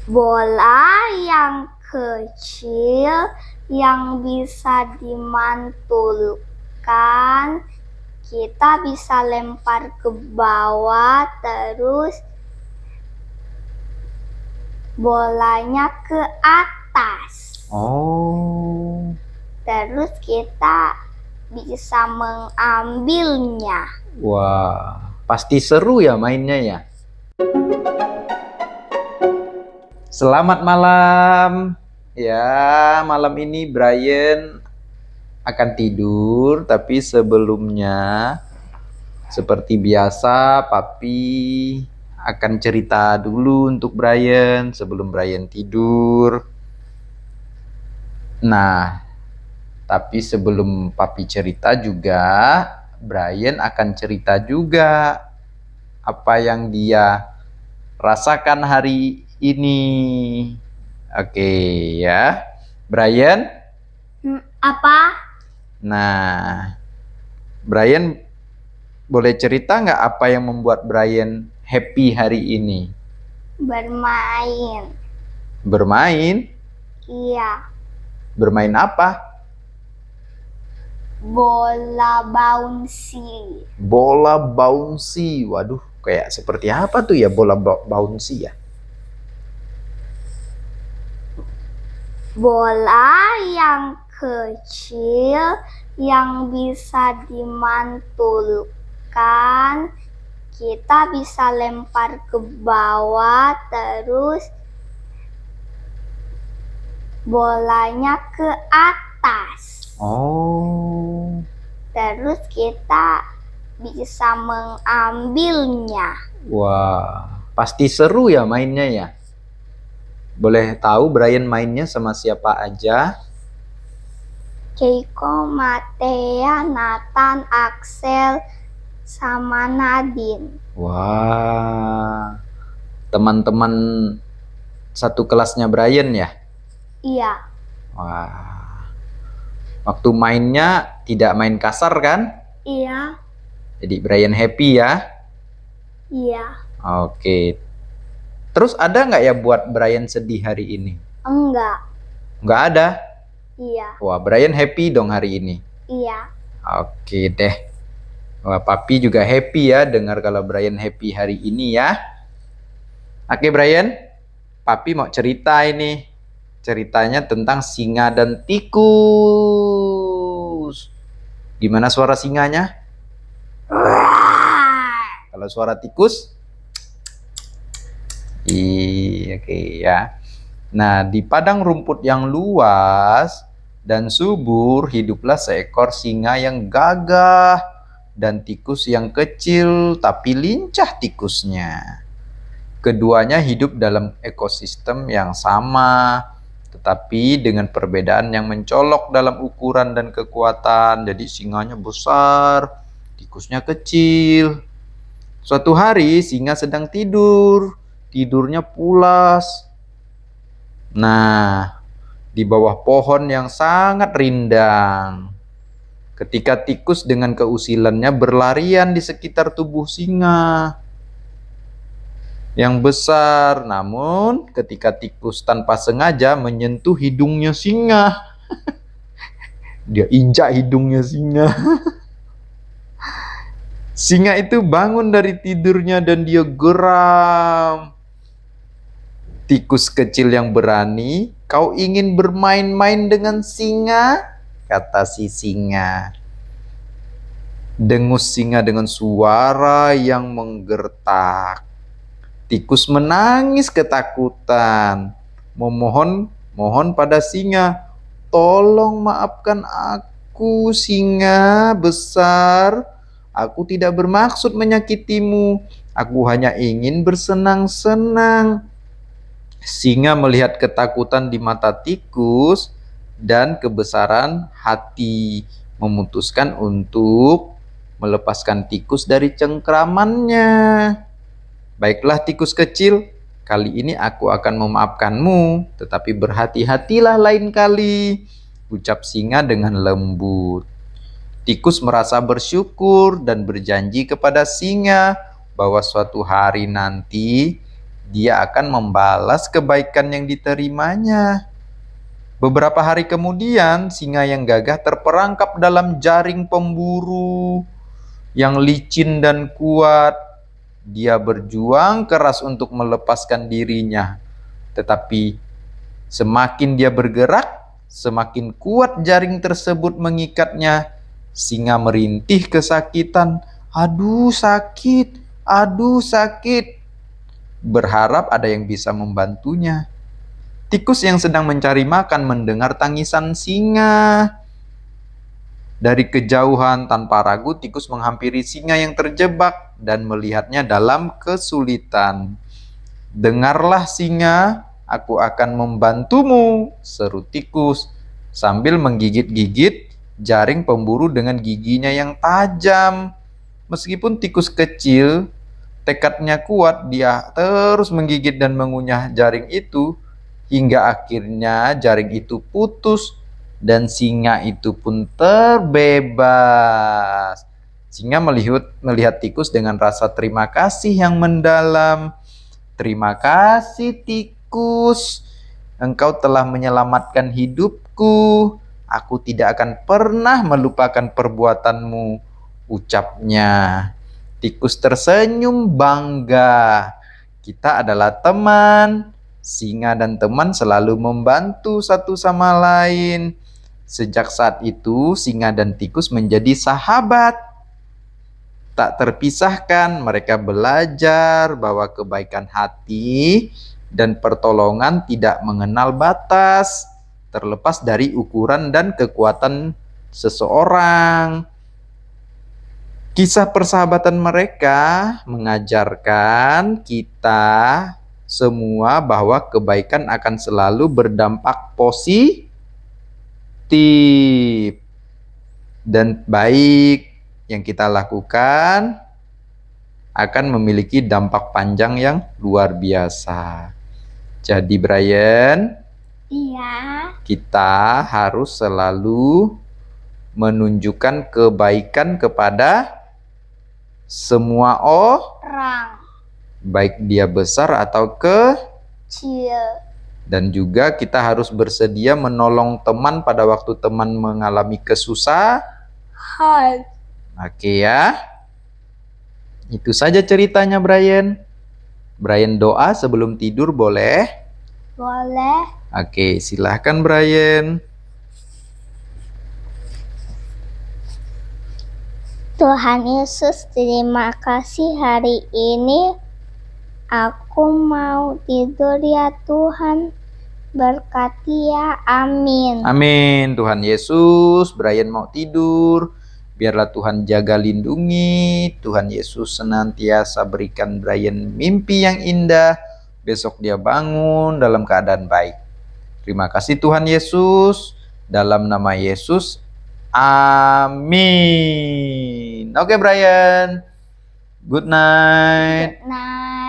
Bola yang kecil yang bisa dimantulkan, kita bisa lempar ke bawah, terus bolanya ke atas. Oh, Terus kita bisa mengambilnya. wah, pasti seru ya mainnya ya. Selamat malam. Ya, malam ini Brian akan tidur, tapi sebelumnya seperti biasa Papi akan cerita dulu untuk Brian sebelum Brian tidur. Nah, tapi sebelum Papi cerita juga, Brian akan cerita juga apa yang dia rasakan hari ini. Oke ya, Brian. Apa? Nah, Brian boleh cerita nggak apa yang membuat Brian happy hari ini? Bermain. Bermain? Iya. Bermain apa? Bola bouncy. Bola bouncy. Waduh, kayak seperti apa tuh ya bola bouncy ya? Bola yang kecil yang bisa dimantulkan, kita bisa lempar ke bawah, terus bolanya ke atas. Oh, Terus kita bisa mengambilnya. wah, pasti seru ya mainnya ya. Boleh tahu Brian mainnya sama siapa aja? Keiko, Matea, Nathan, Axel, sama Nadine. Wah, teman-teman satu kelasnya Brian ya? Iya. Wah, waktu mainnya tidak main kasar kan? Iya. Jadi Brian happy ya? Iya. Oke. Terus ada nggak ya buat Brian sedih hari ini? Enggak. Nggak ada? Iya. Wah, Brian happy dong hari ini. Iya. Oke deh. Wah, Papi juga happy ya dengar kalau Brian happy hari ini ya. Oke Brian, Papi mau cerita ini. Ceritanya tentang singa dan tikus. Gimana suara singanya? Kalau suara tikus? Iya, oke ya. Nah, di padang rumput yang luas dan subur hiduplah seekor singa yang gagah dan tikus yang kecil tapi lincah tikusnya. Keduanya hidup dalam ekosistem yang sama, tetapi dengan perbedaan yang mencolok dalam ukuran dan kekuatan. Jadi singanya besar, tikusnya kecil. Suatu hari singa sedang tidur, tidurnya pulas. Nah, di bawah pohon yang sangat rindang, ketika tikus dengan keusilannya berlarian di sekitar tubuh singa yang besar, namun ketika tikus tanpa sengaja menyentuh hidungnya singa, dia injak hidungnya singa. Singa itu bangun dari tidurnya dan dia geram. Tikus kecil yang berani, kau ingin bermain-main dengan singa? Kata si singa. Dengus singa dengan suara yang menggertak. Tikus menangis ketakutan, mohon pada singa, tolong maafkan aku singa besar, aku tidak bermaksud menyakitimu, aku hanya ingin bersenang-senang. Singa melihat ketakutan di mata tikus dan kebesaran hati, memutuskan untuk melepaskan tikus dari cengkramannya. Baiklah tikus kecil, kali ini aku akan memaafkanmu, tetapi berhati-hatilah lain kali, ucap singa dengan lembut. Tikus merasa bersyukur dan berjanji kepada singa bahwa suatu hari nanti dia akan membalas kebaikan yang diterimanya. Beberapa hari kemudian, singa yang gagah terperangkap dalam jaring pemburu yang licin dan kuat. Dia berjuang keras untuk melepaskan dirinya, tetapi semakin dia bergerak, semakin kuat jaring tersebut mengikatnya. Singa merintih kesakitan. Aduh sakit, aduh sakit. Berharap ada yang bisa membantunya. Tikus yang sedang mencari makan mendengar tangisan singa. Dari kejauhan tanpa ragu, tikus menghampiri singa yang terjebak dan melihatnya dalam kesulitan. Dengarlah singa, aku akan membantumu, seru tikus sambil menggigit-gigit jaring pemburu dengan giginya yang tajam. Meskipun tikus kecil, tekadnya kuat, dia terus menggigit dan mengunyah jaring itu hingga akhirnya jaring itu putus dan singa itu pun terbebas. Singa melihat tikus dengan rasa terima kasih yang mendalam. Terima kasih tikus, engkau telah menyelamatkan hidupku. Aku tidak akan pernah melupakan perbuatanmu, ucapnya. Tikus tersenyum bangga. Kita adalah teman. Singa dan teman selalu membantu satu sama lain. Sejak saat itu, singa dan tikus menjadi sahabat. Tak terpisahkan, mereka belajar bahwa kebaikan hati dan pertolongan tidak mengenal batas, terlepas dari ukuran dan kekuatan seseorang. Kisah persahabatan mereka mengajarkan kita semua bahwa kebaikan akan selalu berdampak positif dan baik yang kita lakukan akan memiliki dampak panjang yang luar biasa. Jadi Brian, Iya. kita harus selalu menunjukkan kebaikan kepada semua Orang baik dia besar atau kecil. dan juga kita harus bersedia menolong teman pada waktu teman mengalami kesusahan. Hai. Oke ya. Itu saja ceritanya Brian. Brian doa sebelum tidur boleh? Boleh. Oke, silahkan Brian. Tuhan Yesus, terima kasih hari ini aku mau tidur ya Tuhan. Berkati ya, amin. Amin. Tuhan Yesus, Brian mau tidur. Biarlah Tuhan jaga lindungi. Tuhan Yesus senantiasa berikan Brian mimpi yang indah. Besok dia bangun dalam keadaan baik. Terima kasih Tuhan Yesus. Dalam nama Yesus, amin. Oke Brian. Good night. Good night.